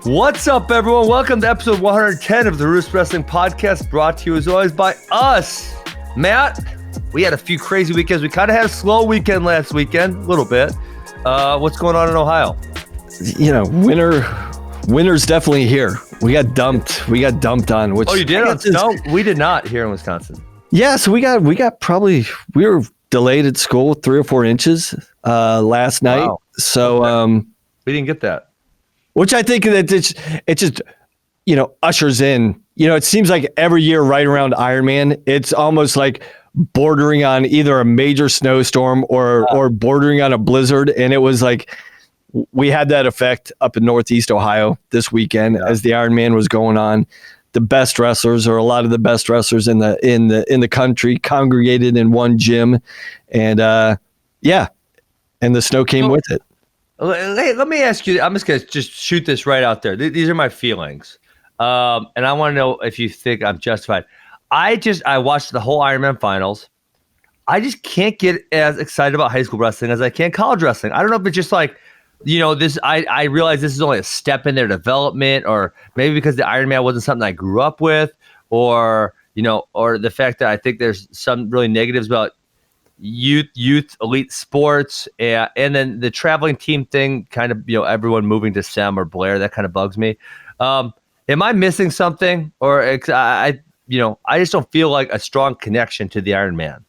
What's up, everyone? Welcome to episode 110 of the RUDIS Wrestling Podcast, brought to you as always by us. Matt, we had a few crazy weekends. We kind of had a slow weekend last weekend, a little bit. What's going on in Ohio? You know, winter's definitely here. We got dumped on. Which you did? No, we did not here in Wisconsin. Yeah, so we got probably, we were delayed at school 3 or 4 inches last night. Wow. So we didn't get that. Which I think that it just, ushers in, it seems like every year right around Ironman, it's almost like bordering on either a major snowstorm or bordering on a blizzard. And it was like, we had that effect up in Northeast Ohio this weekend as the Ironman was going on. The best wrestlers, or a lot of the best wrestlers in the country, congregated in one gym. And and the snow came with it. Hey, let me ask you, I'm just going to shoot this right out there. These are my feelings. And I want to know if you think I'm justified. I watched the whole Ironman finals. I just can't get as excited about high school wrestling as I can college wrestling. I don't know if it's just like, this, I realize this is only a step in their development, or maybe because the Ironman wasn't something I grew up with, or the fact that I think there's some really negatives about youth elite sports, and then the traveling team thing, kind of, everyone moving to Sem or Blair, that kind of bugs me. Am I missing something, or I just don't feel like a strong connection to the Ironman?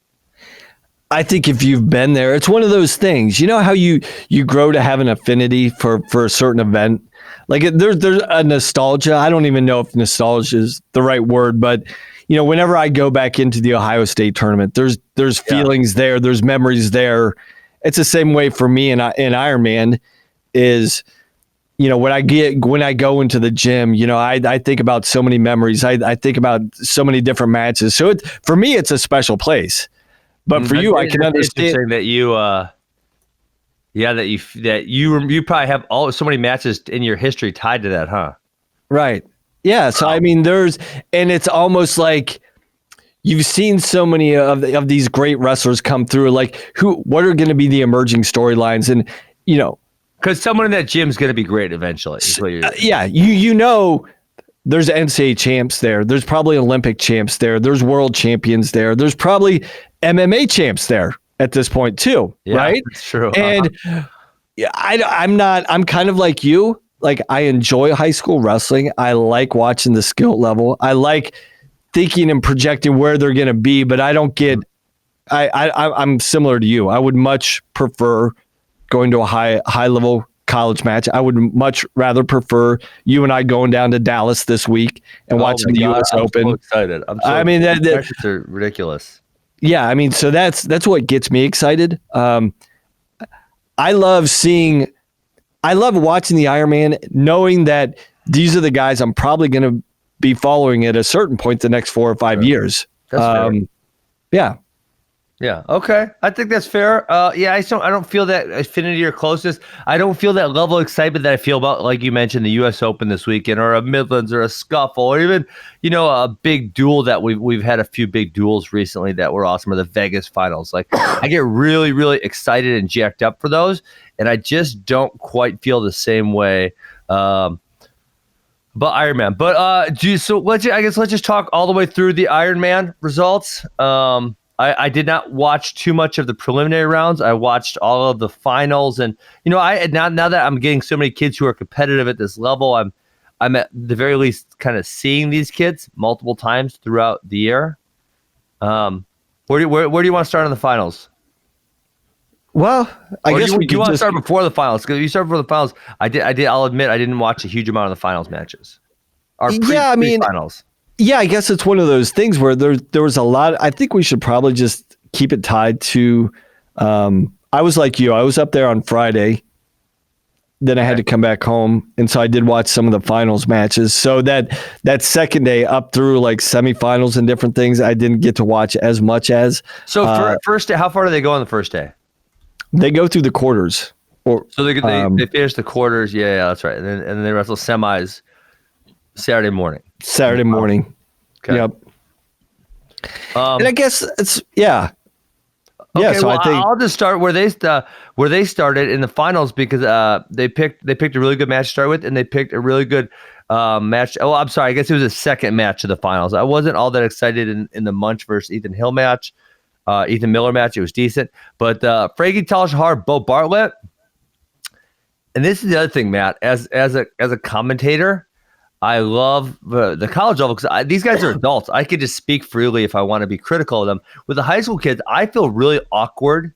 I think if you've been there, it's one of those things. You know how you grow to have an affinity for a certain event? Like there's a nostalgia. I don't even know if nostalgia is the right word, but whenever I go back into the Ohio State tournament, there's feelings there, there's memories there. It's the same way for me in Ironman is, when I go into the gym, I think about so many memories. I think about so many different matches. So for me, it's a special place. But for you, I can understand that you, that you probably have so many matches in your history tied to that, huh? Right. Yeah. So I mean, and it's almost like you've seen so many of these great wrestlers come through. Like what are going to be the emerging storylines, and because someone in that gym is going to be great eventually. There's NCAA champs there. There's probably Olympic champs there. There's world champions there. There's probably MMA champs there at this point too, right? That's true. And I'm kind of like you. Like, I enjoy high school wrestling. I like watching the skill level. I like thinking and projecting where they're going to be, but I don't get. I'm similar to you. I would much prefer going to a high level college match. I would much rather prefer you and I going down to Dallas this week and watching the U.S. Open. I'm so excited. The matches are ridiculous. Yeah, I mean, so that's what gets me excited. I love watching the Ironman, knowing that these are the guys I'm probably going to be following at a certain point the next 4 or 5 years. That's fair. Yeah. Yeah. Okay. I think that's fair. I don't feel that affinity or closeness. I don't feel that level of excitement that I feel about, like you mentioned, the U.S. Open this weekend, or a Midlands, or a Scuffle, or even, a big duel that we've had a few big duels recently that were awesome, or the Vegas finals. Like, I get really, really excited and jacked up for those, and I just don't quite feel the same way. But Ironman. But let's just talk all the way through the Ironman results. I did not watch too much of the preliminary rounds. I watched all of the finals, and now that I'm getting so many kids who are competitive at this level, I'm at the very least kind of seeing these kids multiple times throughout the year. Where do you want to start on the finals? Well, I guess you want to start before the finals, because you start before the finals. I'll admit I didn't watch a huge amount of the finals matches. Finals. Yeah, I guess it's one of those things where there was a lot. I think we should probably just keep it tied to. I was like you. I was up there on Friday. Then I had to come back home, and so I did watch some of the finals matches. So that second day up through like semifinals and different things, I didn't get to watch as much as. So first day, how far do they go on the first day? They go through the quarters. So they finish the quarters. Yeah, that's right. And then they wrestle semis Saturday morning. Okay. Yep. And I guess it's Yeah, Okay, so well, I think I'll just start where they started in the finals because they picked a really good match to start with, and they picked a really good match. Oh, I'm sorry, I guess it was a second match of the finals. I wasn't all that excited in the Munch versus Ethan Hill match, Ethan Miller match. It was decent, but Frankie Talshahar, Bo Bartlett, and this is the other thing, Matt. As a commentator, I love the college level because these guys are adults. I could just speak freely if I want to be critical of them. With the high school kids, I feel really awkward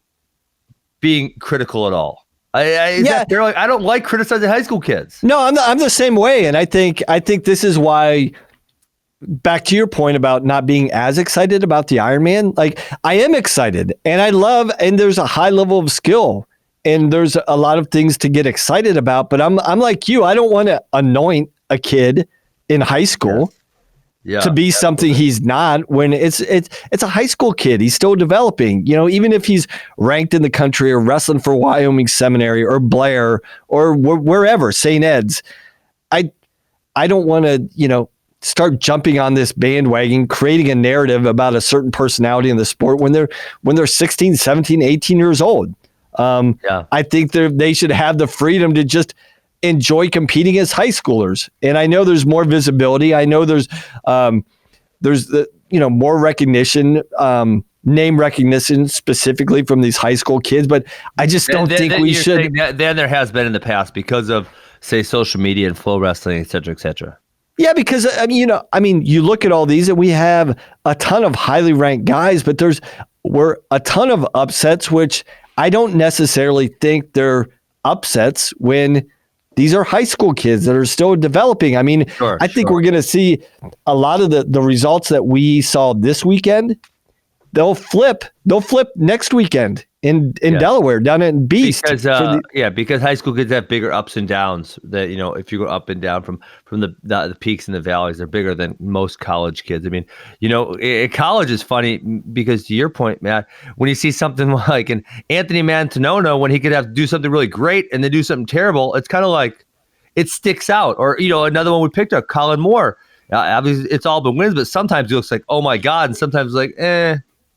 being critical at all. I don't like criticizing high school kids. no, I'm the same way, and I think this is why. Back to your point about not being as excited about the Ironman, like I am excited, and I love, and there's a high level of skill, and there's a lot of things to get excited about. But I'm like you. I don't want to anoint a kid in high school to be something he's not when it's a high school kid. He's still developing, even if he's ranked in the country or wrestling for Wyoming Seminary or Blair or wherever, St. Ed's. I don't want to, start jumping on this bandwagon, creating a narrative about a certain personality in the sport when they're 16, 17, 18 years old. I think they should have the freedom to just enjoy competing as high schoolers. And I know there's more visibility. I know there's more recognition, name recognition specifically from these high school kids, but I just don't think we should. Then there has been in the past because of, say, social media and flow wrestling, et cetera, et cetera. Yeah, because you look at all these and we have a ton of highly ranked guys, but we're a ton of upsets, which I don't necessarily think they're upsets when these are high school kids that are still developing. I mean, I think we're going to see a lot of the results that we saw this weekend. They'll flip next weekend in Delaware down at Beast. Because high school kids have bigger ups and downs. That if you go up and down from the peaks and the valleys, they're bigger than most college kids. I mean, college is funny because to your point, Matt, when you see something like an Anthony Mantonono, when he could have to do something really great and then do something terrible, it's kind of like it sticks out. Or another one we picked up, Colin Moore. Obviously, it's all been wins, but sometimes it looks like, oh my God, and sometimes like,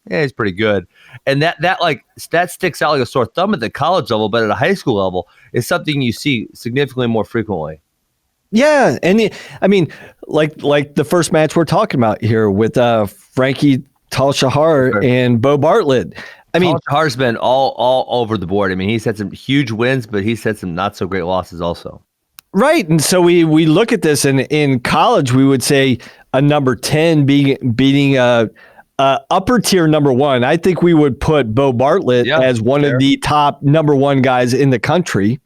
he's pretty good. And that sticks out like a sore thumb at the college level, but at a high school level, it's something you see significantly more frequently. Yeah, and I mean, like the first match we're talking about here with Frankie Talshahar and Bo Bartlett. I mean, Talshahar's been all over the board. I mean, he's had some huge wins, but he's had some not so great losses also. Right, and so we look at this, and in college, we would say a number 10 beating upper tier number 1. I think we would put Bo Bartlett as one of the top number 1 guys in the country.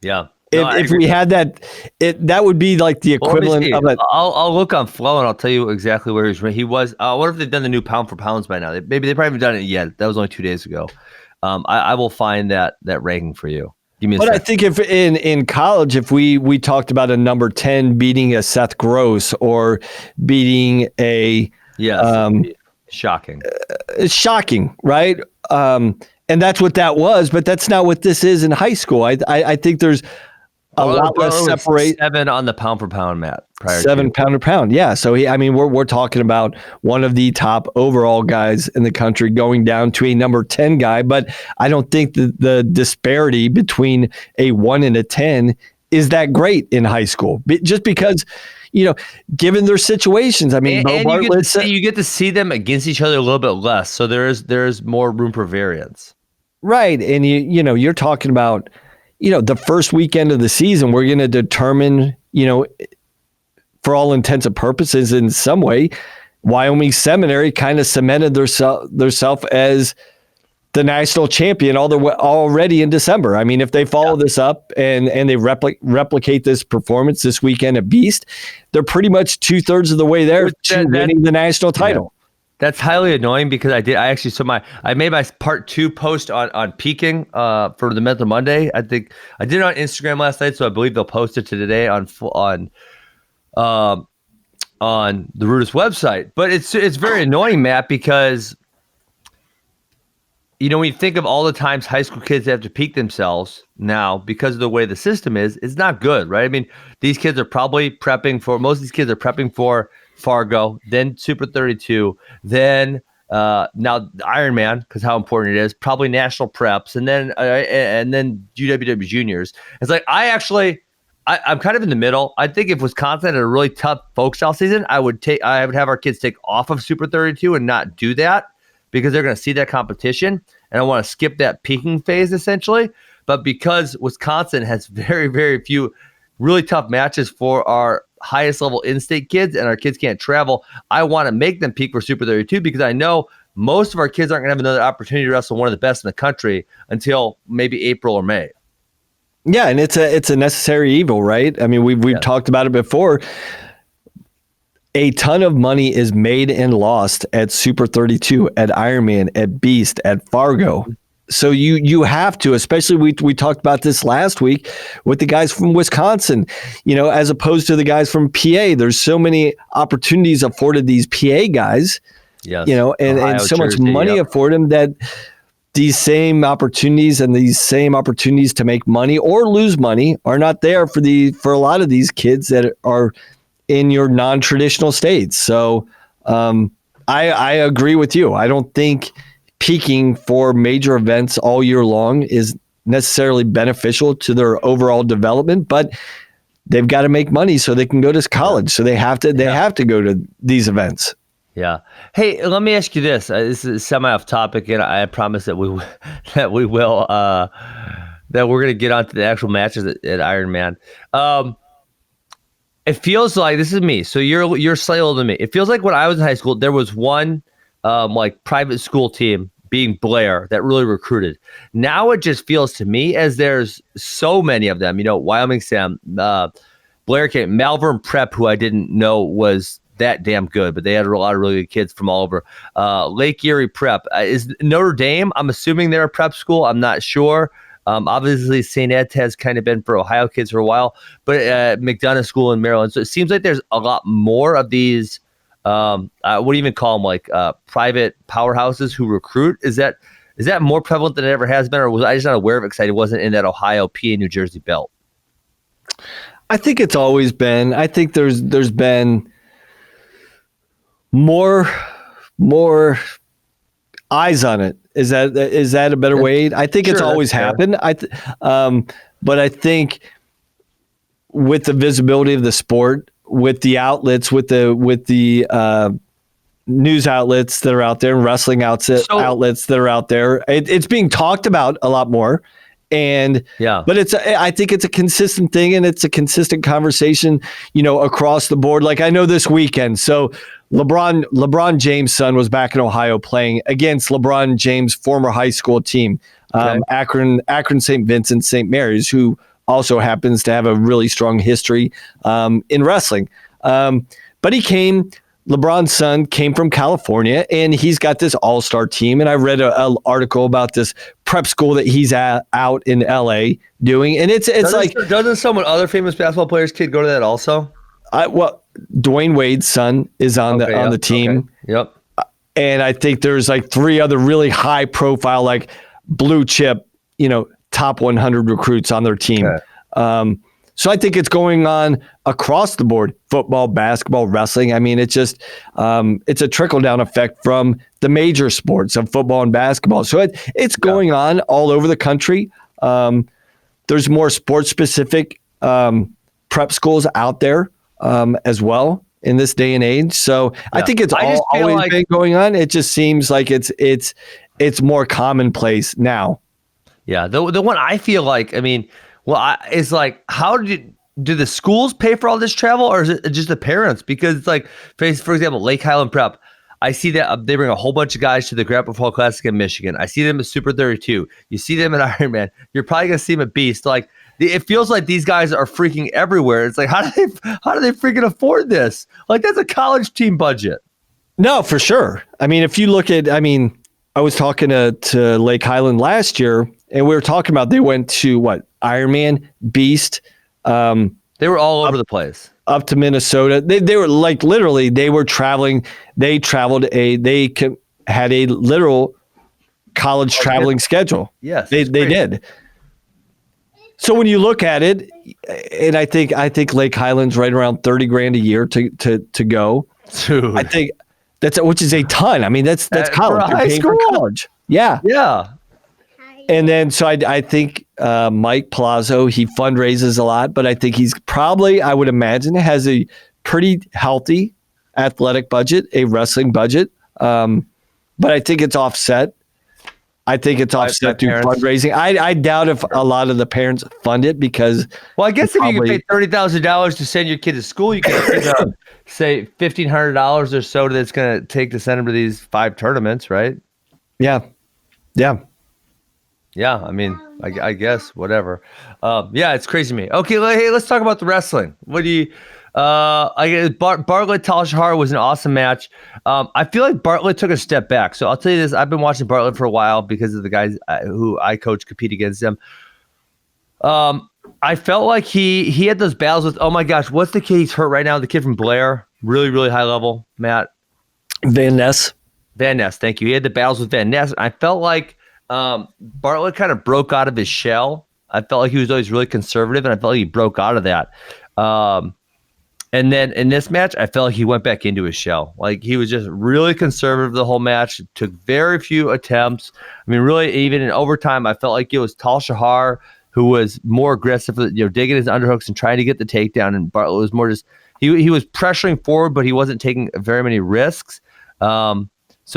Yeah. If we had that would be like the equivalent of it. I'll look on Flow and I'll tell you exactly where he was. What if they've done the new pound for pounds by now? Maybe they probably haven't done it yet. That was only 2 days ago. I will find that ranking for you. Give me a second. I think if in college, if we talked about a number 10 beating a Seth Gross or beating a shocking. It's shocking, right? And that's what that was, but that's not what this is in high school. I think there's a lot less separate. 7 on the pound for pound, Matt. 7 pound per pound. Yeah. So we're talking about one of the top overall guys in the country going down to a number 10 guy, but I don't think the disparity between a 1 and a 10 is that great in high school. Just because, given their situations. I mean, Bo Bartlett, you get to see them against each other a little bit less, so there's more room for variance. Right, and you're talking about the first weekend of the season. We're going to determine, for all intents and purposes, in some way, Wyoming Seminary kind of cemented theirself as the national champion already in December. I mean, if they follow this up and they replicate this performance this weekend at Beast, they're pretty much 2/3 of the way there to winning the national title. Yeah. That's highly annoying because I made my part 2 post on peaking for the Mental Monday. I think I did it on Instagram last night, so I believe they'll post it to today on the RUDIS website. But it's very annoying, Matt, because when you think of all the times high school kids have to peak themselves now because of the way the system is, it's not good, right? I mean, most of these kids are prepping for Fargo, then Super 32, then Now Ironman, because how important it is, probably national preps, and then UWW juniors. It's like I'm kind of in the middle. I think if Wisconsin had a really tough folk style season, I would have our kids take off of Super 32 and not do that because they're going to see that competition, and I want to skip that peaking phase essentially. But because Wisconsin has very, very few really tough matches for our highest level in-state kids, and our kids can't travel, I want to make them peak for Super 32 because I know most of our kids aren't going to have another opportunity to wrestle one of the best in the country until maybe April or May. Yeah, and it's a necessary evil, right? I mean, we've talked about it before. A ton of money is made and lost at Super 32, at Ironman, at Beast, at Fargo. So you have to, especially we talked about this last week with the guys from Wisconsin, as opposed to the guys from PA. There's so many opportunities afforded these PA guys, and Ohio, so Jersey, much money afforded them that these same opportunities to make money or lose money are not there for a lot of these kids that are in your non-traditional states. So I agree with you. I don't think peaking for major events all year long is necessarily beneficial to their overall development, but they've got to make money so they can go to college. So they have to go to these events. Yeah. Hey, let me ask you this. This is semi off topic, and I promise that we will that we're going to get onto the actual matches at Ironman. It feels like, this is me, so you're slightly older than me. It feels like when I was in high school, there was one private school team, being Blair, that really recruited. Now it just feels to me as there's so many of them. Wyoming Sam, Blair came, Malvern Prep, who I didn't know was that damn good, but they had a lot of really good kids from all over. Lake Erie Prep, is Notre Dame. I'm assuming they're a prep school. I'm not sure. Obviously, St. Ed's has kind of been for Ohio kids for a while, but McDonough School in Maryland. So it seems like there's a lot more of these. What do you even call them? Private powerhouses who recruit. Is that more prevalent than it ever has been, or was I just not aware of it because I wasn't in that Ohio, PA, New Jersey belt? I think it's always been. I think there's been more eyes on it. Is that a better way? I think it's always happened. But I think with the visibility of the sport, with the outlets, with the news outlets that are out there, and wrestling outlets that are out there, it's being talked about a lot more. And but I think it's a consistent thing, and it's a consistent conversation, across the board. Like I know this weekend, so LeBron James' son was back in Ohio playing against LeBron James' former high school team, Askren St. Vincent St. Mary's, who also happens to have a really strong history in wrestling. But LeBron's son came from California, and he's got this all-star team. And I read an article about this prep school that he's out in LA doing. And doesn't someone other famous basketball player's kid go to that also? Dwayne Wade's son is on the team. Okay. Yep. And I think there's like 3 other really high profile, like blue chip, top 100 recruits on their team. Okay. So I think it's going on across the board: football, basketball, wrestling. I mean, it's just it's a trickle down effect from the major sports of football and basketball. So it's going on all over the country. There's more sports specific prep schools out there as well in this day and age. So I think it's always been going on. It just seems like it's more commonplace now. Yeah, the one I feel like, it's like, how do the schools pay for all this travel, or is it just the parents? Because it's like, for example, Lake Highland Prep, I see that they bring a whole bunch of guys to the Grapple Fall Classic in Michigan. I see them at Super 32. You see them at Ironman. You're probably gonna see them at Beast. Like, it feels like these guys are freaking everywhere. It's like, how do they freaking afford this? Like, that's a college team budget. No, for sure. If you look at, I was talking to Lake Highland last year, and we were talking about they went to Ironman, Beast. They were all over the place. Up to Minnesota. They were like literally, they were traveling. They had a literal college traveling schedule. Yes. They did. So when you look at it, and I think Lake Highland's right around $30,000 a year to go. Dude. I think which is a ton. I mean, that's college. For You're high paying school? for college. Yeah. Yeah. And then, so I think Mike Palazzo, he fundraises a lot, but I think he's probably, I would imagine, has a pretty healthy athletic budget, a wrestling budget. But I think it's offset. I think it's offset through fundraising. I doubt if a lot of the parents fund it because. Well, I guess if you can pay $30,000 to send your kid to school, you can say $1,500 or so that's going to take to send them to these 5 tournaments, right? Yeah. Yeah. Yeah. I mean, I guess whatever. Yeah, it's crazy to me. Okay, hey, let's talk about the wrestling. What do you? I guess Bartlett Tal Shahar was an awesome match. I feel like Bartlett took a step back. So I'll tell you this: I've been watching Bartlett for a while because of the guys who I coach compete against him. I felt like he had those battles with. Oh my gosh, what's the kid he's hurt right now? The kid from Blair, really really high level. Matt Van Ness. Van Ness, thank you. He had the battles with Van Ness. I felt like Bartlett kind of broke out of his shell. I felt like he was always really conservative, and I felt like he broke out of that. And then in this match, I felt like he went back into his shell. Like he was just really conservative the whole match. Took very few attempts. I mean, really, even in overtime, I felt like it was Tal Shahar who was more aggressive, digging his underhooks and trying to get the takedown. And Bartlett was more just he was pressuring forward, but he wasn't taking very many risks. So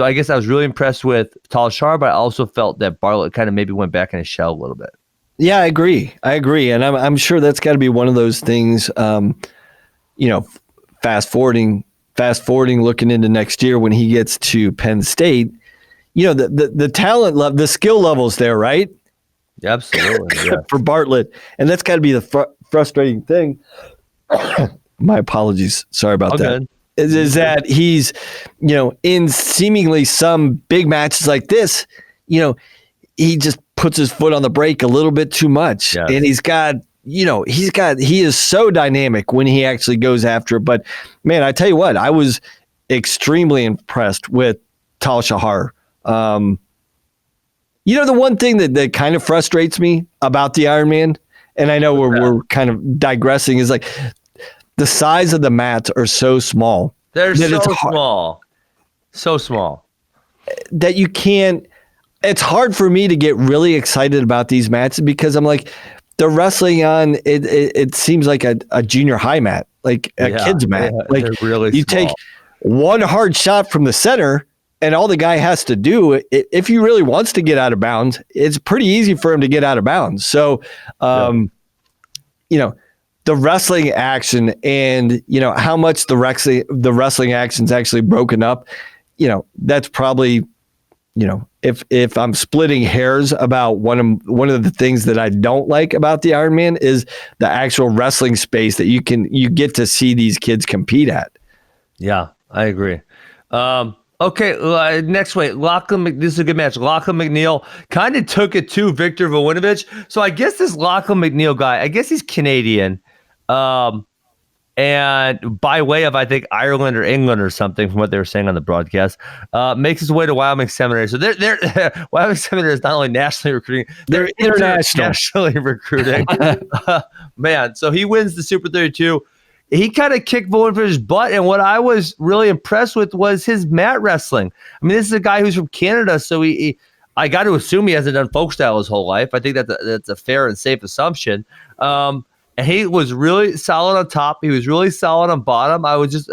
I guess I was really impressed with Tal Shahar, but I also felt that Bartlett kind of maybe went back in his shell a little bit. Yeah, I agree, and I'm sure that's got to be one of those things. Fast forwarding, looking into next year when he gets to Penn State, the talent level, the skill levels there, right? Absolutely, yeah. For Bartlett, and that's got to be the frustrating thing. My apologies, sorry about that. Good. Is that he's, in seemingly some big matches like this, he just puts his foot on the brake a little bit too much, yes. And he is so dynamic when he actually goes after it. But man, I tell you what, I was extremely impressed with Tal Shahar. The one thing that kind of frustrates me about the Ironman, and I know we're kind of digressing, is like the size of the mats are so small. They're so small that you can't. It's hard for me to get really excited about these mats because I'm like, the wrestling on it. It seems like a junior high mat, like a kid's mat. Like really you small. Take one hard shot from the center, and all the guy has to do, if he really wants to get out of bounds, it's pretty easy for him to get out of bounds. So, the wrestling action and how much the wrestling action's actually broken up. That's probably. If I'm splitting hairs about one of the things that I don't like about the Ironman is the actual wrestling space that you get to see these kids compete at. Yeah, I agree. Okay, next week, this is a good match. Lachlan McNeil kind of took it to Victor Voinovich. So I guess this Lachlan McNeil guy, I guess he's Canadian. And by way of, I think, Ireland or England or something, from what they were saying on the broadcast, makes his way to Wyoming Seminary. So they're Wyoming Seminary is not only nationally recruiting, they're internationally recruiting. Man, so he wins the Super 32. He kind of kicked Voinovich's butt, and what I was really impressed with was his mat wrestling. I mean, this is a guy who's from Canada, so I got to assume he hasn't done folk style his whole life. I think that's a fair and safe assumption. And he was really solid on top. He was really solid on bottom. I was just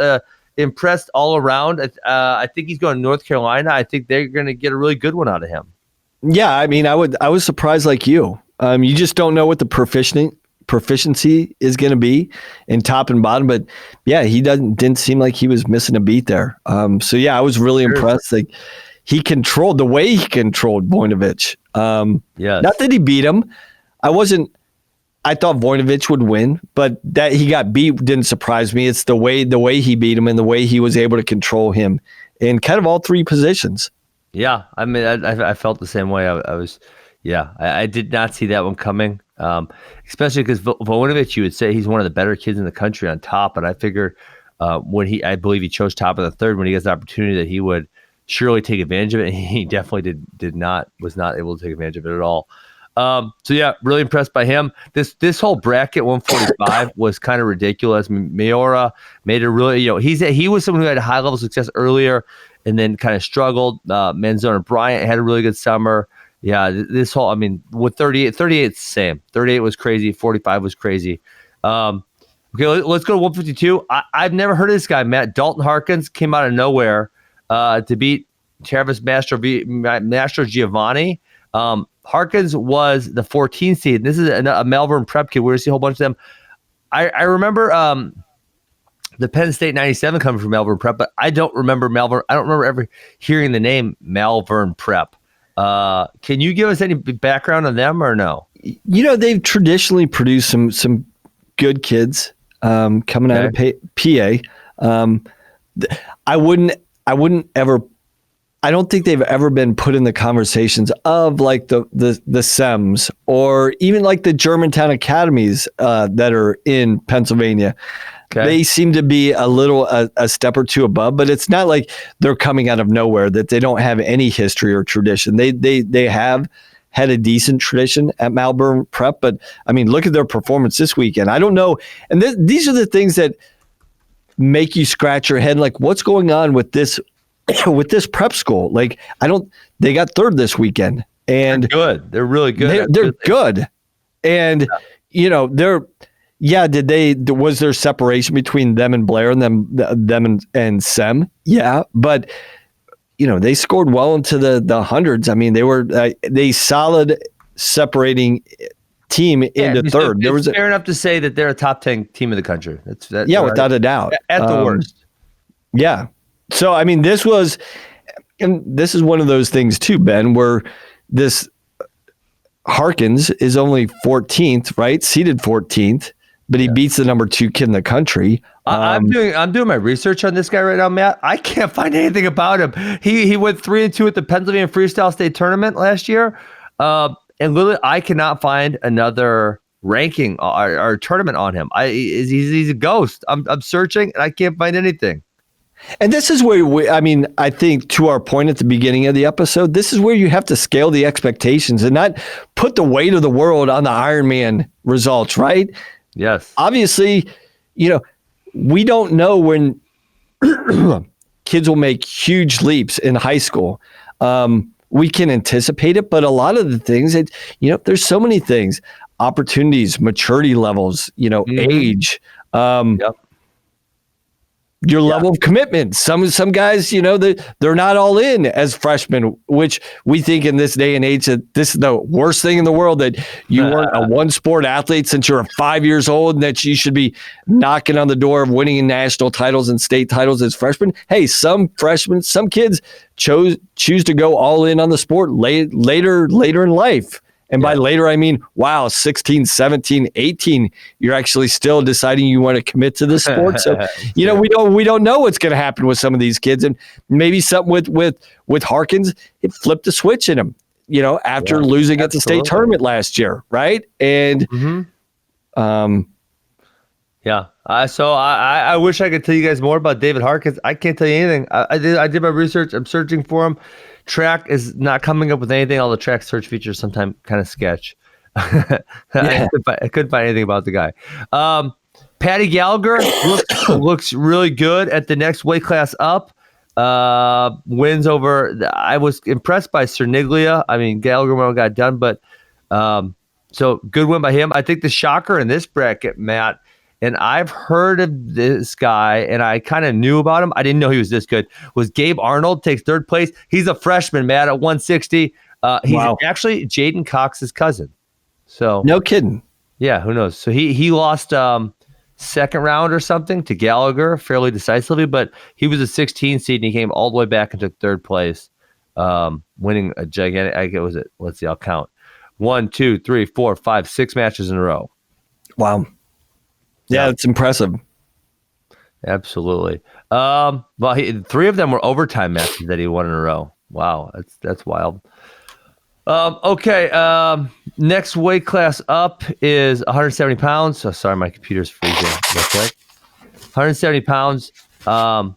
impressed all around. I think he's going to North Carolina. I think they're going to get a really good one out of him. Yeah, I mean, I was surprised like you. You just don't know what the proficiency is going to be in top and bottom. But yeah, he didn't seem like he was missing a beat there. So yeah, I was really impressed. Like he controlled the way he controlled Voinovich. Yeah, not that he beat him. I thought Voinovich would win, but that he got beat didn't surprise me. It's the way he beat him and the way he was able to control him in kind of all three positions. Yeah, I mean, I felt the same way. I did not see that one coming, especially because Voinovich, you would say he's one of the better kids in the country on top, and I figured I believe he chose top of the third when he gets the opportunity that he would surely take advantage of it. And he definitely was not able to take advantage of it at all. So yeah, really impressed by him. This whole bracket 145 was kind of ridiculous. Miura made it really, he was someone who had high level success earlier and then kind of struggled. Manzone and Bryant had a really good summer. Yeah, this whole, with 38, it's the same. 38 was crazy. 45 was crazy. Okay, let's go to 152. I've never heard of this guy, Matt. Dalton Harkins came out of nowhere to beat Travis Mastro Giovanni. Harkins was the 14th seed. This is a Malvern prep kid. We're going to see a whole bunch of them. I remember the Penn State 97 coming from Malvern prep, but I don't remember Malvern. I don't remember ever hearing the name Malvern prep. Can you give us any background on them or no? They've traditionally produced some good kids coming out of PA. I wouldn't ever. I don't think they've ever been put in the conversations of like the SEMs or even like the Germantown academies that are in Pennsylvania. Okay. They seem to be a step or two above, but it's not like they're coming out of nowhere, that they don't have any history or tradition. They have had a decent tradition at Malvern Prep, but look at their performance this weekend. I don't know. And these are the things that make you scratch your head. Like, what's going on with this prep school? Like, they got third this weekend, and they're good. They're really good. They're good. And, was there separation between them and Blair and them and Sem? Yeah. But, they scored well into the hundreds. They were they solid separating team into third. It's fair enough to say that they're a top 10 team in the country. That's without a doubt. At the worst. Yeah. So, this is one of those things too, Ben, where this Harkins is only 14th, right? Seated 14th, but he beats the number 2 kid in the country. I'm doing my research on this guy right now, Matt. I can't find anything about him. He went 3-2 at the Pennsylvania Freestyle State Tournament last year. And literally, I cannot find another ranking or tournament on him. He's a ghost. I'm searching and I can't find anything. And this is where I think, to our point at the beginning of the episode, this is where you have to scale the expectations and not put the weight of the world on the Ironman results, right? Yes. Obviously, we don't know when kids will make huge leaps in high school. We can anticipate it, but a lot of the things there's so many things, opportunities, maturity levels, age, your level of commitment. Some guys, they're not all in as freshmen, which we think in this day and age that this is the worst thing in the world, that you weren't a one sport athlete since you're 5 years old and that you should be knocking on the door of winning national titles and state titles as freshmen. Hey, some kids choose to go all in on the sport later in life. And by later, 16, 17, 18, you're actually still deciding you want to commit to this sport. So, we don't know what's going to happen with some of these kids. And maybe something with Harkins, it flipped a switch in him, after losing at the state tournament last year. Right. And, so I wish I could tell you guys more about David Harkins. I can't tell you anything. I did my research. I'm searching for him. Track is not coming up with anything. All the track search features sometimes kind of sketch. I couldn't find anything about the guy. Patty Gallagher looks really good at the next weight class up. Wins over. I was impressed by Cerniglia. Gallagher got done, but so good win by him. I think the shocker in this bracket, Matt, and I've heard of this guy, and I kind of knew about him. I didn't know he was this good. Was Gabe Arnold, takes third place. He's a freshman, Matt, at 160. He's actually Jaden Cox's cousin. So no kidding. Yeah, who knows? So he lost second round or something to Gallagher fairly decisively, but he was a 16 seed and he came all the way back and took third place, winning a gigantic. Let's see, I'll count. 1, 2, 3, 4, 5, 6 matches in a row. Wow. Yeah, it's impressive. Absolutely. Well, 3 of them were overtime matches that he won in a row. Wow, that's wild. Okay. Next weight class up is 170 pounds. So sorry, my computer's freezing real quick. 170 pounds. I'd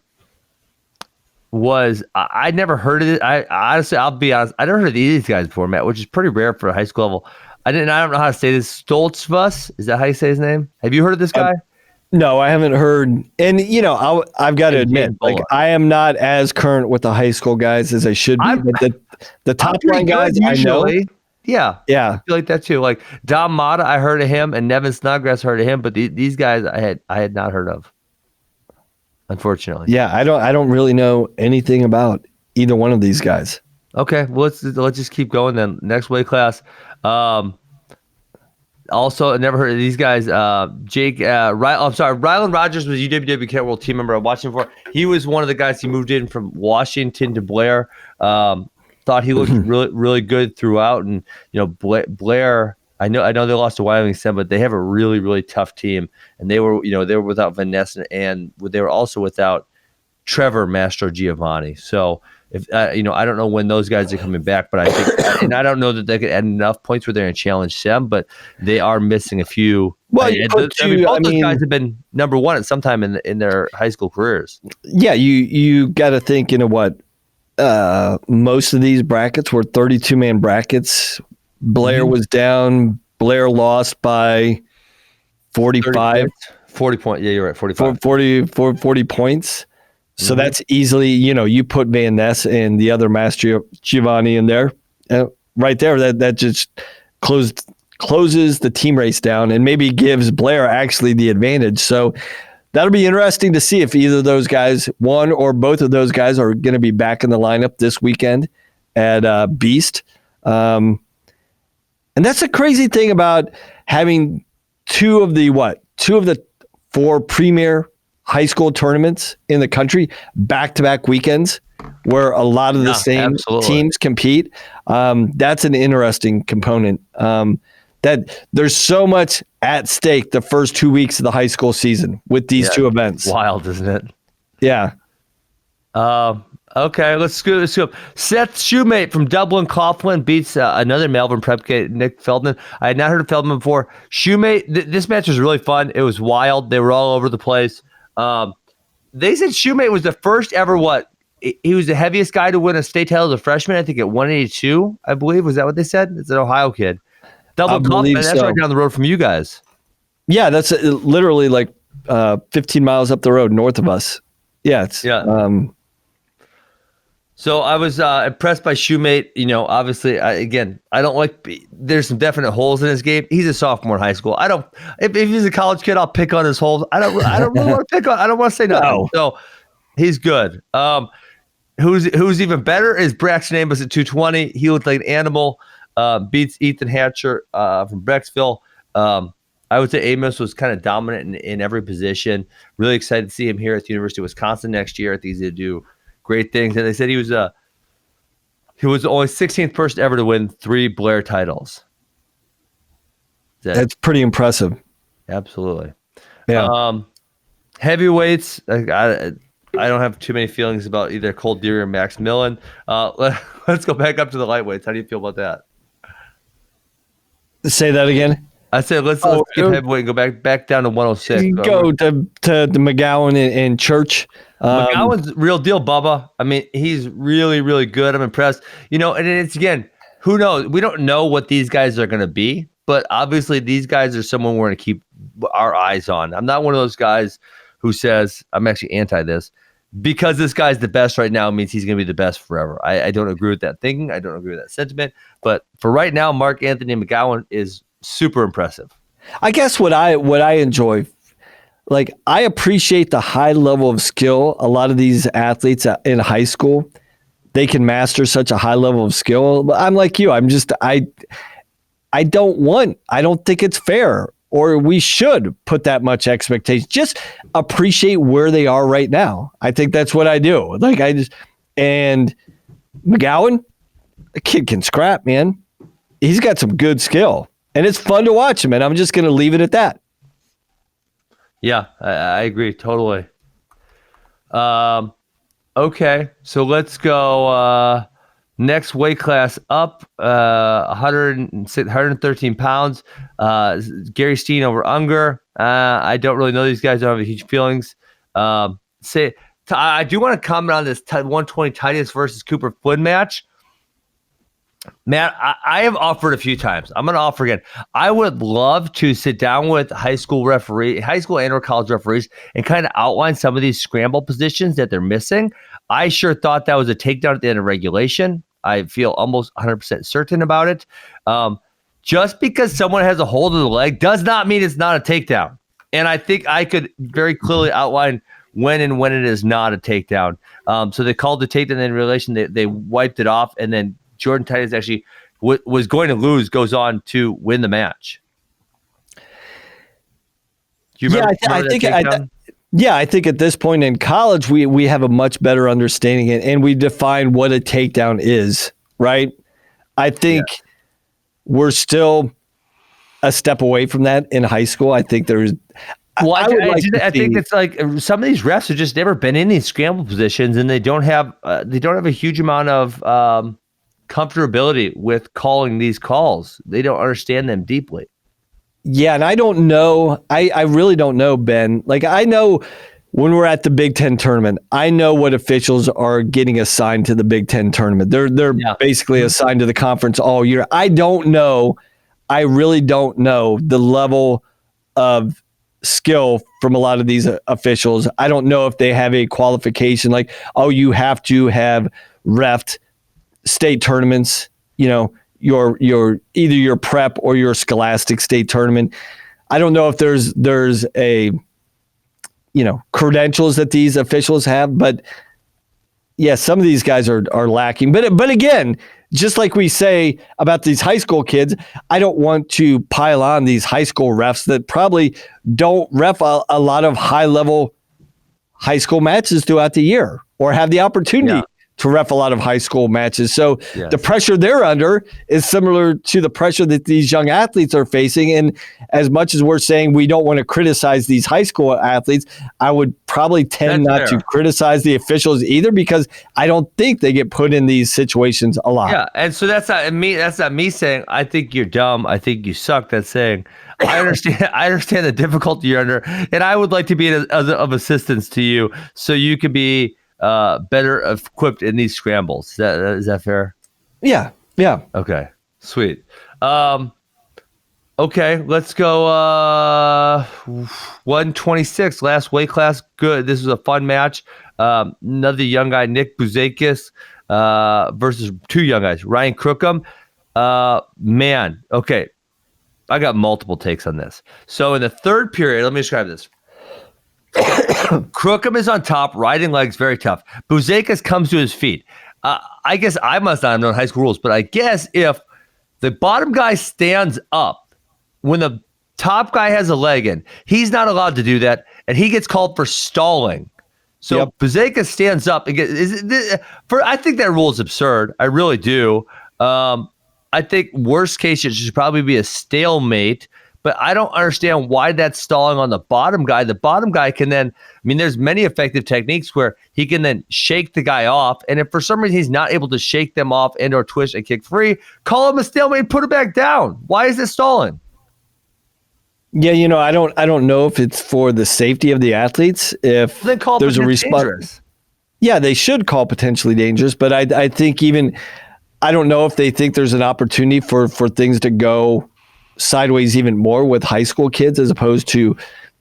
never heard of it. I honestly, I'll be honest, I never heard of these guys before, Matt, which is pretty rare for a high school level. I don't know how to say this. Stoltzfus, is that how you say his name? Have you heard of this guy? No, I haven't heard. And I've got to admit, like I am not as current with the high school guys as I should be. But the top line guys, I know. Yeah, I feel like that too. Like Dom Mata, I heard of him, and Nevin Snodgrass heard of him, but these guys I had not heard of, unfortunately. Yeah, I don't really know anything about either one of these guys. Okay, well, let's just keep going then. Next weight class. Also, I never heard of these guys. Ryland Rogers was UWW Cadet World team member. I watched him before. He was one of the guys. He moved in from Washington to Blair. Thought he looked really, really good throughout. And Blair. I know they lost to Wyoming 7, but they have a really, really tough team. And they were without Vanessa, and they were also without Trevor Mastro Giovanni. So. If I don't know when those guys are coming back, but I think, and I don't know that they could add enough points where they're going to challenge Sem, but they are missing a few. Well, both those guys have been number one at some time in their high school careers. Yeah, you got to think. Most of these brackets were 32-man brackets. Blair was down. Blair lost by 45. 40 points. Yeah, you're right. 45. 40 points. So that's easily, you put Van Ness and the other Master Giovanni in there, right there. That just closes the team race down and maybe gives Blair actually the advantage. So that'll be interesting to see if either of those guys, one or both of those guys, are going to be back in the lineup this weekend at Beast. And that's the crazy thing about having two of the 4 premier high school tournaments in the country, back-to-back weekends, where a lot of the same teams compete. That's an interesting component. That there's so much at stake the first 2 weeks of the high school season with these two events. Wild, isn't it? Yeah. Okay, let's go. Seth Shoemate from Dublin Coughlin beats another Melbourne prep kid, Nick Feldman. I had not heard of Feldman before. Shoemate, this match was really fun. It was wild. They were all over the place. They said Shoemate was the first ever he was the heaviest guy to win a state title as a freshman, I think at 182, I believe. Was that what they said? It's an Ohio kid. Dublin Coughlin, that's right down the road from you guys. Yeah, that's literally like 15 miles up the road north of us. Yeah, So I was impressed by Shoemate. Obviously, I don't like. There's some definite holes in his game. He's a sophomore in high school. I don't. If he's a college kid, I'll pick on his holes. I don't really want to pick on. I don't want to say nothing. No. So he's good. Who's even better is Braxton Amos at 220. He looked like an animal. Beats Ethan Hatcher from Brecksville. I would say Amos was kind of dominant in every position. Really excited to see him here at the University of Wisconsin next year. I think he's going to do great things. And they said he was the only 16th person ever to win 3 Blair titles. That's pretty impressive. Absolutely. Yeah. Heavyweights, I don't have too many feelings about either Cole Deary or Max Millen. Let's go back up to the lightweights. How do you feel about that? Say that again. I said let's skip heavyweight and go back down to 106. Go to McGowan and Church. McGowan's real deal, Bubba. I mean, he's really, really good. I'm impressed. And it's, again, who knows? We don't know what these guys are going to be, but obviously these guys are someone we're going to keep our eyes on. I'm not one of those guys who says, I'm actually anti this, because this guy's the best right now means he's going to be the best forever. I don't agree with that thinking. I don't agree with that sentiment. But for right now, Mark Anthony McGowan is super impressive. I guess what I enjoy, like, I appreciate the high level of skill a lot of these athletes in high school, they can master such a high level of skill. But I'm like you. I don't think it's fair, or we should put that much expectation. Just appreciate where they are right now. I think that's what I do. And McGowan, the kid can scrap, man. He's got some good skill. And it's fun to watch him, and I'm just going to leave it at that. Yeah, I agree totally. Okay, so let's go next weight class up, 113 pounds. Gary Steen over Unger. I don't really know these guys. I don't have huge feelings. I do want to comment on this 120 Titus versus Cooper Flynn match. Man, I have offered a few times. I'm going to offer again. I would love to sit down with high school and or college referees and kind of outline some of these scramble positions that they're missing. I sure thought that was a takedown at the end of regulation. I feel almost 100% certain about it. Just because someone has a hold of the leg does not mean it's not a takedown. And I think I could very clearly outline when it is not a takedown. So they called the takedown in relation. They wiped it off, and then Jordan Titus actually was going to lose, goes on to win the match. Do you remember, I think at this point in college, we have a much better understanding and we define what a takedown is, right? I think we're still a step away from that in high school. I think there's. Well, I think it's like some of these refs have just never been in these scramble positions, and they don't have a huge amount of comfortability with calling these calls. They don't understand them deeply. Yeah, and I don't know. I really don't know, Ben. Like, I know when we're at the Big Ten tournament, I know what officials are getting assigned to the Big Ten tournament. They're basically assigned to the conference all year. I really don't know the level of skill from a lot of these officials. I don't know if they have a qualification like, oh, you have to have reffed state tournaments, your either your prep or your scholastic state tournament. I don't know if there's a credentials that these officials have, but yeah, some of these guys are lacking. But again, just like we say about these high school kids, I don't want to pile on these high school refs that probably don't ref a lot of high level high school matches throughout the year or have the opportunity to ref a lot of high school matches. So the pressure they're under is similar to the pressure that these young athletes are facing. And as much as we're saying we don't want to criticize these high school athletes, I would probably tend not to criticize the officials either, because I don't think they get put in these situations a lot. Yeah, and so that's not me. That's not me saying I think you're dumb. I think you suck. That's saying I understand. I understand the difficulty you're under, and I would like to be of assistance to you so you can be better equipped in these scrambles. Is that fair? Yeah. Okay. Sweet. Okay, let's go 126, last weight class. Good. This was a fun match. Another young guy, Nick Buzakis, versus two young guys, Ryan Crookham. Man, okay. I got multiple takes on this. So in the third period, let me describe this. Crookham is on top, riding legs, very tough. Buzakis comes to his feet. I guess I must not have known high school rules, but I guess if the bottom guy stands up when the top guy has a leg in, he's not allowed to do that, and he gets called for stalling. So Buzakis stands up and I think that rule is absurd. I really do. I think worst case it should probably be a stalemate. But I don't understand why that's stalling on the bottom guy. The bottom guy can then, there's many effective techniques where he can then shake the guy off. And if for some reason he's not able to shake them off and or twist and kick free, call him a stalemate, put it back down. Why is it stalling? Yeah, I don't know if it's for the safety of the athletes. If then call there's a response. Yeah, they should call potentially dangerous. But I think I don't know if they think there's an opportunity for things to go sideways even more with high school kids, as opposed to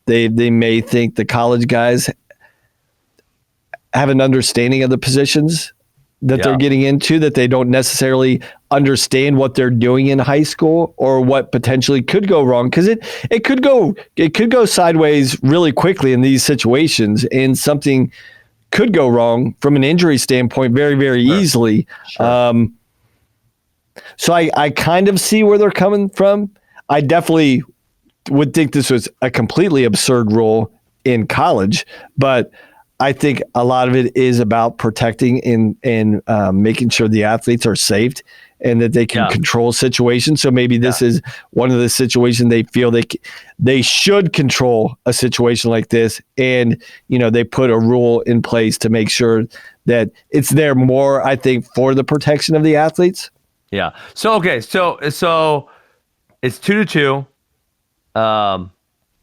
they may think the college guys have an understanding of the positions that they're getting into, that they don't necessarily understand what they're doing in high school or what potentially could go wrong, because it could go sideways really quickly in these situations, and something could go wrong from an injury standpoint very, very easily. Sure. So I kind of see where they're coming from. I definitely would think this was a completely absurd rule in college, but I think a lot of it is about protecting and making sure the athletes are safe and that they can control situations. So maybe this is one of the situations they feel they should control a situation like this, and they put a rule in place to make sure that it's there more, I think, for the protection of the athletes. Yeah. So okay. So it's 2-2.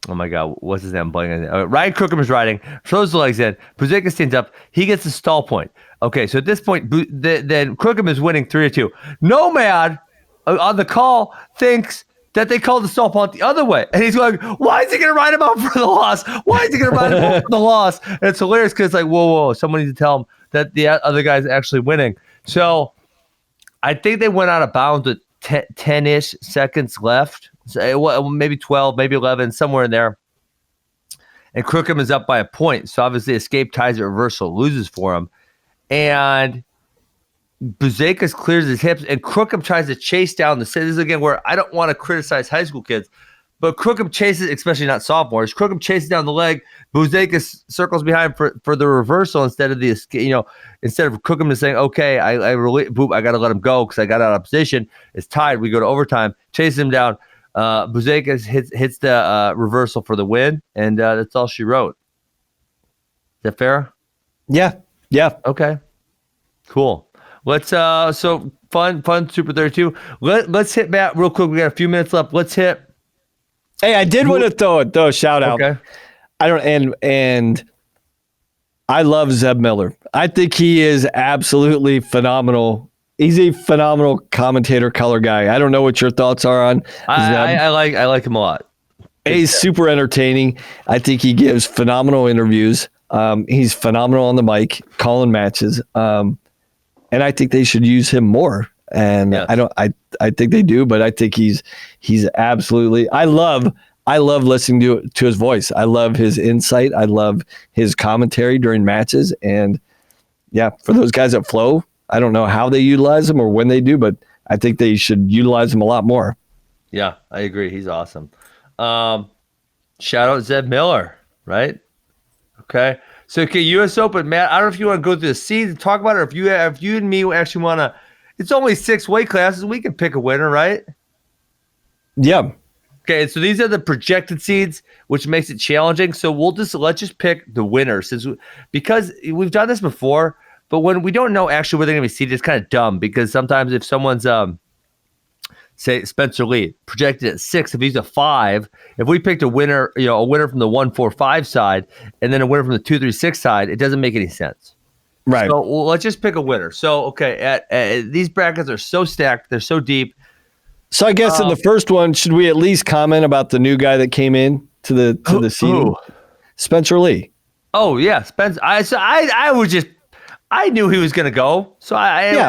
Oh my God, what's his name? Ryan Crookham is riding, throws the legs in. Buzeka stands up. He gets the stall point. Okay, so at this point, then Crookham is winning 3-2. Nomad on the call thinks that they called the stall point the other way, and he's going, "Why is he going to ride him out for the loss? Why is he going to ride him out for the loss?" And it's hilarious because it's like, whoa, someone needs to tell him that the other guy's actually winning. So I think they went out of bounds with 10-ish seconds left. So maybe 12, maybe 11, somewhere in there. And Crookham is up by a point. So obviously escape ties at reversal, loses for him. And Buzekas clears his hips, and Crookham tries to chase down the set. This is again where I don't want to criticize high school kids, but Crookham chases, especially not sophomores. Crookham chases down the leg. Buzekas circles behind for the reversal instead of the escape. Instead of Crookham just saying, "Okay, I got to let him go because I got out of position." It's tied. We go to overtime. Chases him down. Buzekas hits the reversal for the win, and that's all she wrote. Is that fair? Yeah. Okay. Cool. Let's so fun Super 32. Let's hit Matt real quick. We got a few minutes left. Let's hit. Hey, I did want to throw a shout out. Okay. And I love Zeb Miller. I think he is absolutely phenomenal. He's a phenomenal commentator, color guy. I don't know what your thoughts are on Zeb. I like him a lot. He's super entertaining. I think he gives phenomenal interviews. He's phenomenal on the mic, calling matches. And I think they should use him more. And yes. I think they do, but I think he's absolutely. I love listening to his voice. I love his insight. I love his commentary during matches. And yeah, for those guys at Flow, I don't know how they utilize him or when they do, but I think they should utilize him a lot more. Yeah, I agree. He's awesome. Shout out Zeb Miller, right? Okay. So, U.S. Open, Matt, I don't know if you want to go through the seeds and talk about it, or if you and me actually want to. It's only 6 weight classes. We can pick a winner, right? Yeah. Okay, so these are the projected seeds, which makes it challenging. So let's just pick the winner, because we've done this before, but when we don't know actually where they're going to be seated, it's kind of dumb because sometimes if someone's say Spencer Lee projected at 6, if he's a 5, if we picked a winner from the 1-4-5 side and then a winner from the 2-3-6 side, it doesn't make any sense. Right. So let's just pick a winner. So okay, these brackets are so stacked, they're so deep. So I guess in the first one, should we at least comment about the new guy that came in to the seating? Spencer Lee. Oh yeah, Spencer. I knew he was going to go, so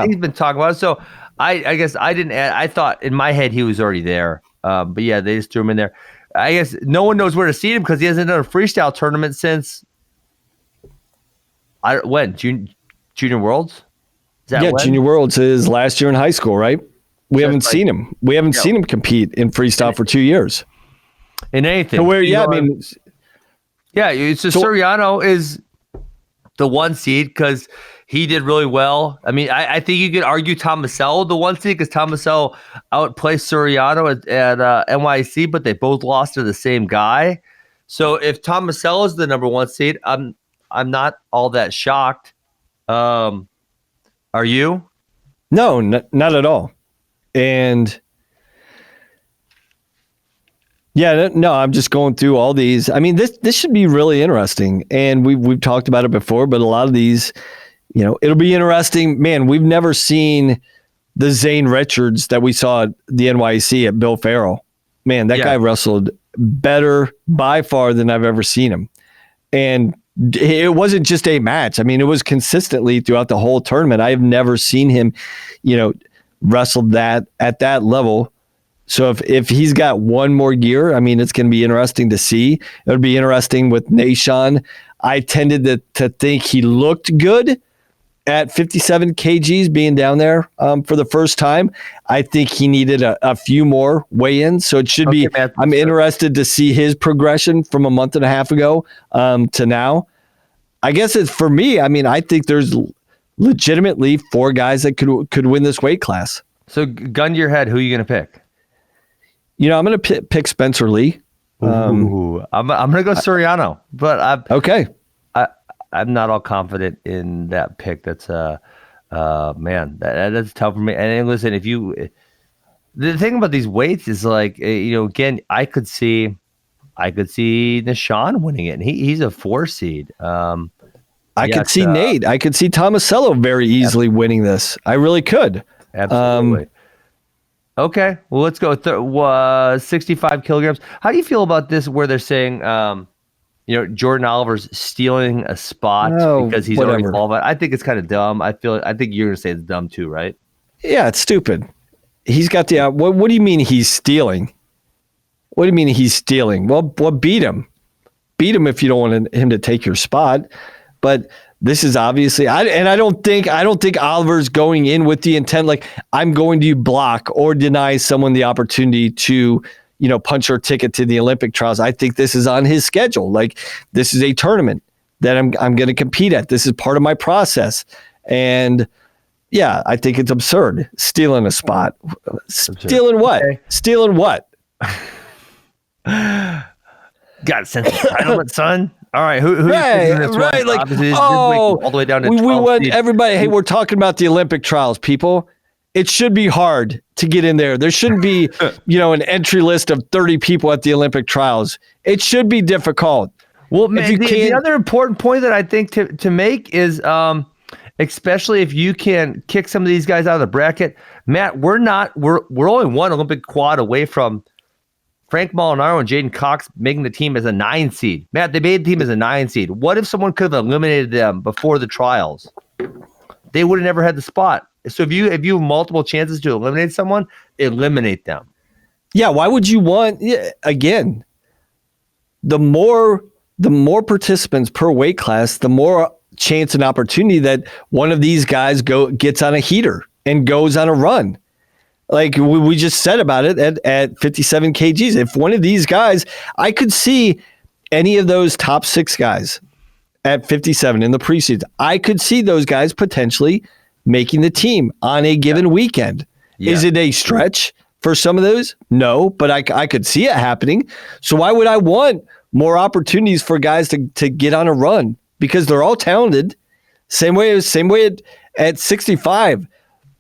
he's been talking about it. So I guess I didn't add. I thought in my head he was already there, but yeah, they just threw him in there. I guess no one knows where to seat him because he hasn't done a freestyle tournament since Junior Worlds. Junior Worlds is last year in high school, right? We haven't seen him. We haven't seen him compete in freestyle for 2 years. In anything. It's Soriano is the 1 seed because he did really well. I mean, I think you could argue Tomasello the 1 seed because Tomasello outplaced Soriano at NYC, but they both lost to the same guy. So if Tomasello is the number 1 seed, I'm not all that shocked. Are you? No, not at all. And yeah, no, I'm just going through all these. I mean, this should be really interesting. And we've talked about it before, but a lot of these, it'll be interesting. Man, we've never seen the Zane Richards that we saw at the NYC at Bill Farrell. Man, that guy wrestled better by far than I've ever seen him. And it wasn't just a match. I mean, it was consistently throughout the whole tournament. I have never seen him, wrestled that at that level. So if he's got one more year, I mean, it's going to be interesting to see. It would be interesting with Nashon. I tended to think he looked good at 57 kgs being down there for the first time. I think he needed a few more weigh-ins. So it should be, Matt, I'm interested to see his progression from a month and a half ago to now. I guess it's for me. I mean, I think there's legitimately 4 guys that could win this weight class. So gun to your head, who are you going to pick? I'm going to pick Spencer Lee. I'm going to go Soriano, but I'm not all confident in that pick. That's man, that's tough for me. And listen, the thing about these weights is like, again, I I could see Nishan winning it, and he's a 4 seed. I could see Nate. I could see Tomasello very easily winning this. I really could. Absolutely. Okay, well, let's go 65 kilograms. How do you feel about this where they're saying, Jordan Oliver's stealing a spot because he's already qualified? I think it's kind of dumb. I think you're going to say it's dumb too, right? Yeah, it's stupid. He's got the what do you mean he's stealing? What do you mean he's stealing? Well, beat him. Beat him if you don't want him to take your spot. But this is obviously, I don't think Oliver's going in with the intent like I'm going to block or deny someone the opportunity to, punch their ticket to the Olympic trials. I think this is on his schedule. Like this is a tournament that I'm going to compete at. This is part of my process. And yeah, I think it's absurd stealing a spot. Stealing what? Okay. Stealing what? Got a sense of entitlement, son. All right, who right? Like, all the way down to we went. Everybody, hey, we're talking about the Olympic trials, people. It should be hard to get in there. There shouldn't be, an entry list of 30 people at the Olympic trials. It should be difficult. Well, man, the other important point that I think to make is, especially if you can kick some of these guys out of the bracket, Matt, we're only one Olympic quad away from Frank Molinaro and Jaden Cox making the team as a 9 seed. Matt, they made the team as a 9 seed. What if someone could have eliminated them before the trials? They would have never had the spot. So if you have multiple chances to eliminate someone, eliminate them. Yeah, why would you want again? The more participants per weight class, the more chance and opportunity that one of these guys gets on a heater and goes on a run. Like we just said about it at 57 kgs. If one of these guys, I could see any of those top 6 guys at 57 in the preseason, I could see those guys potentially making the team on a given weekend. Yeah. Is it a stretch for some of those? No, but I could see it happening. So why would I want more opportunities for guys to get on a run? Because they're all talented. Same way at 65.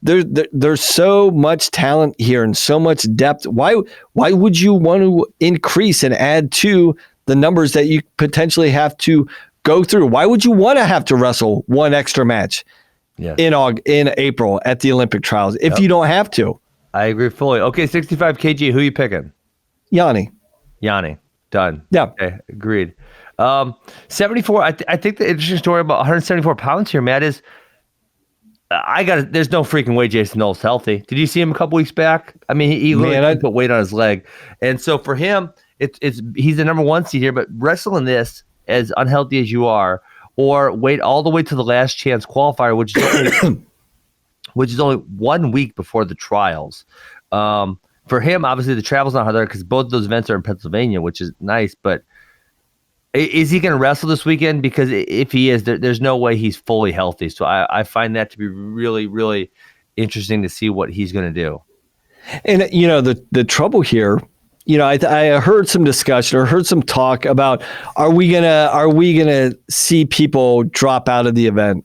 There's so much talent here and so much depth. Why would you want to increase and add to the numbers that you potentially have to go through? Why would you want to have to wrestle one extra match in April at the Olympic trials if you don't have to? I agree fully. Okay, 65 kg. Who are you picking? Yanni. Done. Yeah. Okay, agreed. 74. I think the interesting story about 174 pounds here, Matt, is there's no freaking way Jason Knoll's healthy. Did you see him a couple weeks back? I mean, he literally put weight on his leg. And so for him, he's the number 1 seed here, but wrestling this as unhealthy as you are, or wait all the way to the last chance qualifier, which is only 1 week before the trials. For him, obviously the travel's not hard there because both of those events are in Pennsylvania, which is nice, but is he going to wrestle this weekend? Because if he is, there's no way he's fully healthy. So I find that to be really, really interesting to see what he's going to do. And, the trouble here, I heard some discussion or heard some talk about, are we gonna see people drop out of the event?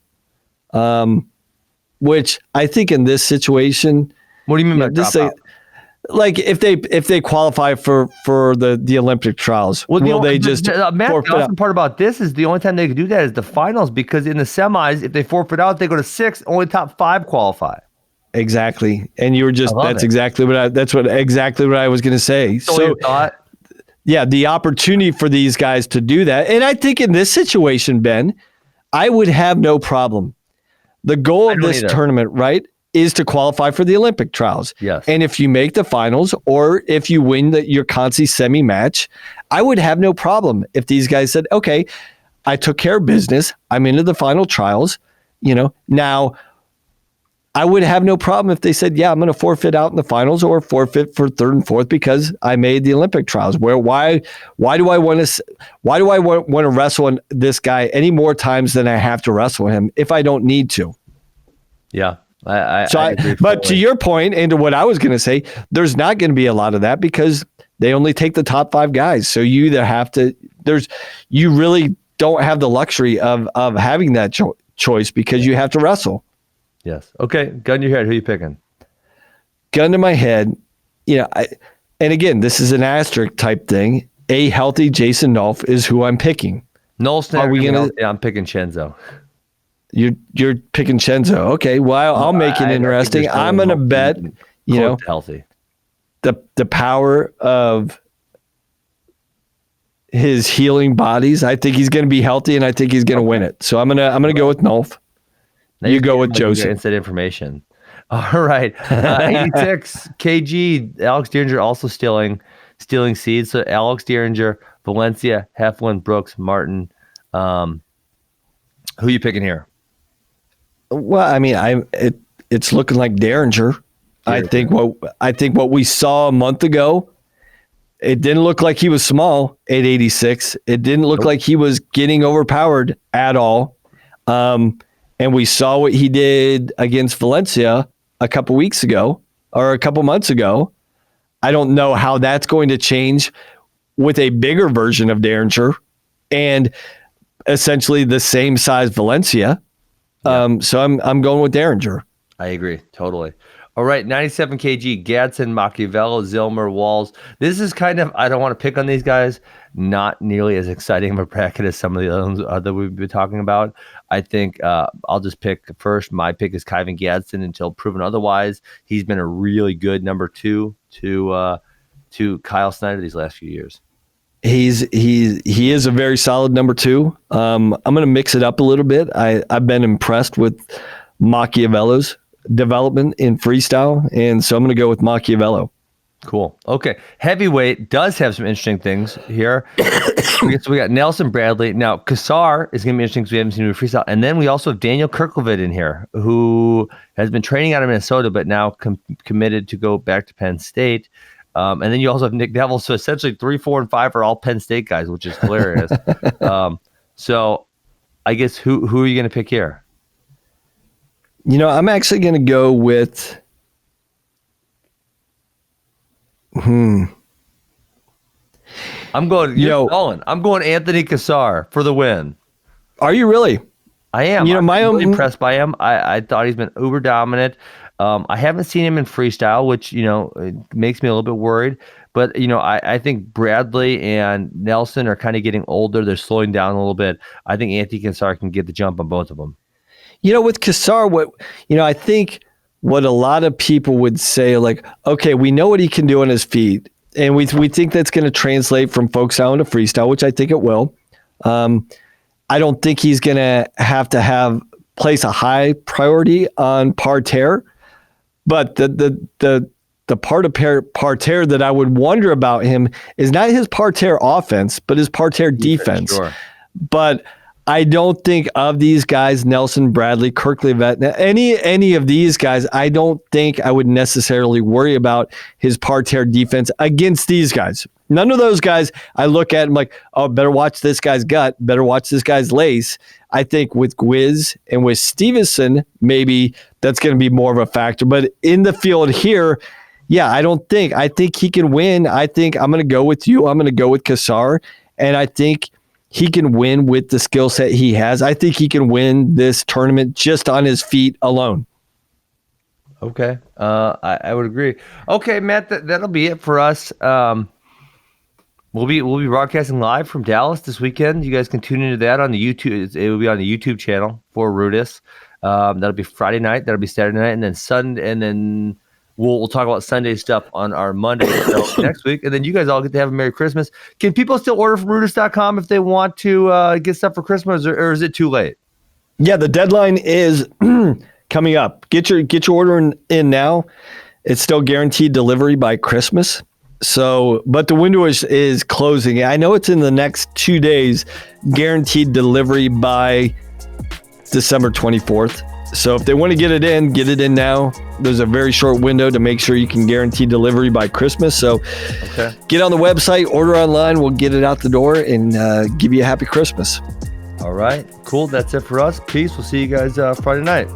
Which I think in this situation, what do you mean by drop out? Like if they qualify for the Olympic trials, will they just Matt, the awesome part about this is the only time they can do that is the finals, because in the semis, if they forfeit out, they go to 6, only top 5 qualify. Exactly. And you were just exactly what I was going to say. So yeah, the opportunity for these guys to do that. And I think in this situation, Ben, I would have no problem. The goal of this tournament, right, is to qualify for the Olympic trials. Yes. And if you make the finals or if you win your Consi semi match, I would have no problem if these guys said, okay, I took care of business. I'm into the final trials. Now I would have no problem if they said, yeah, I'm going to forfeit out in the finals or forfeit for 3rd and 4th because I made the Olympic trials. Why do I want to wrestle this guy any more times than I have to wrestle him if I don't need to? Yeah. I agree. But to your point and to what I was going to say, there's not going to be a lot of that because they only take the top 5 guys. So you either have to, you really don't have the luxury of having that choice because you have to wrestle. Yes. Okay. Gun to your head. Who are you picking? Gun to my head. And again, this is an asterisk type thing. a healthy Jason Nolf is who I'm picking. Nolf's Are we gonna? Yeah, I'm picking Chenzo. You're picking Chenzo. Okay, well, I'll make it interesting. I'm gonna bet, healthy. The power of his healing bodies. I think he's gonna be healthy, and I think he's gonna win it. So I'm gonna go with Nolf. You go with Joseph. Inside information. All right, 86 kg. Alex Dieringer also stealing seeds. So Alex Dieringer, Valencia, Heflin, Brooks, Martin. Who are you picking here? Well, I mean, it's looking like Dieringer. I think what we saw a month ago, it didn't look like he was small at 86. It didn't look like he was getting overpowered at all. And we saw what he did against Valencia a couple weeks ago or a couple months ago. I don't know how that's going to change with a bigger version of Dieringer and essentially the same size Valencia. Yeah. So I'm going with Dieringer. I agree totally. All right, 97 kg, Gadsden, Machiavello, Zilmer, Walls. This is kind of, I don't want to pick on these guys, not nearly as exciting of a bracket as some of the other ones that we've been talking about. I think I'll just pick first. My pick is Kyvan Gadsden until proven otherwise. He's been a really good number 2 to Kyle Snyder these last few years. He is a very solid number 2. I'm going to mix it up a little bit. I've been impressed with Machiavello's development in freestyle, and so I'm going to go with Machiavello. Cool. Okay. Heavyweight does have some interesting things here. So we got Nelson Bradley. Now, Kassar is going to be interesting because we haven't seen him in freestyle. And then we also have Daniel Kirklevitt in here, who has been training out of Minnesota, but now committed to go back to Penn State. And then you also have Nick Neville. So essentially 3, 4, and 5 are all Penn State guys, which is hilarious. So I guess who are you going to pick here? I'm actually going to go with I'm going I'm going Anthony Kassar for the win. Are you really? I am. I'm really impressed by him. I thought he's been uber dominant. I haven't seen him in freestyle, which, it makes me a little bit worried. But, I think Bradley and Nelson are kind of getting older. They're slowing down a little bit. I think Anthony Kassar can get the jump on both of them. With Kassar, I think what a lot of people would say, like, okay, we know what he can do on his feet, and we think that's going to translate from folk style into freestyle, which I think it will. I don't think he's going to have place a high priority on parterre, but the part of parterre that I would wonder about him is not his parterre offense, but his parterre defense. Sure. But I don't think of these guys, Nelson, Bradley, Kirklevitt, any of these guys, I don't think I would necessarily worry about his parterre defense against these guys. None of those guys I look at and like, oh, better watch this guy's gut, better watch this guy's lace. I think with Gwiz and with Stevenson, maybe that's going to be more of a factor. But in the field here, yeah, I think he can win. I think I'm going to go with you. I'm going to go with Kassar, and I think he can win with the skill set he has. I think he can win this tournament just on his feet alone. Okay. I would agree. Okay, Matt, that'll be it for us. We'll be broadcasting live from Dallas this weekend. You guys can tune into that on the YouTube. It will be on the YouTube channel for RUDIS. That'll be Friday night. That'll be Saturday night, and then Sunday, and then we'll talk about Sunday stuff on our Monday next week. And then you guys all get to have a Merry Christmas. Can people still order from RUDIS.com if they want to get stuff for Christmas, or is it too late? Yeah, the deadline is coming up. Get your order in now. It's still guaranteed delivery by Christmas. So, but the window is closing. I know it's in the next 2 days, guaranteed delivery by December 24th. So if they want to get it in now. There's a very short window to make sure you can guarantee delivery by Christmas. So Get on the website, order online. We'll get it out the door and give you a happy Christmas. All right, cool. That's it for us. Peace. We'll see you guys Friday night.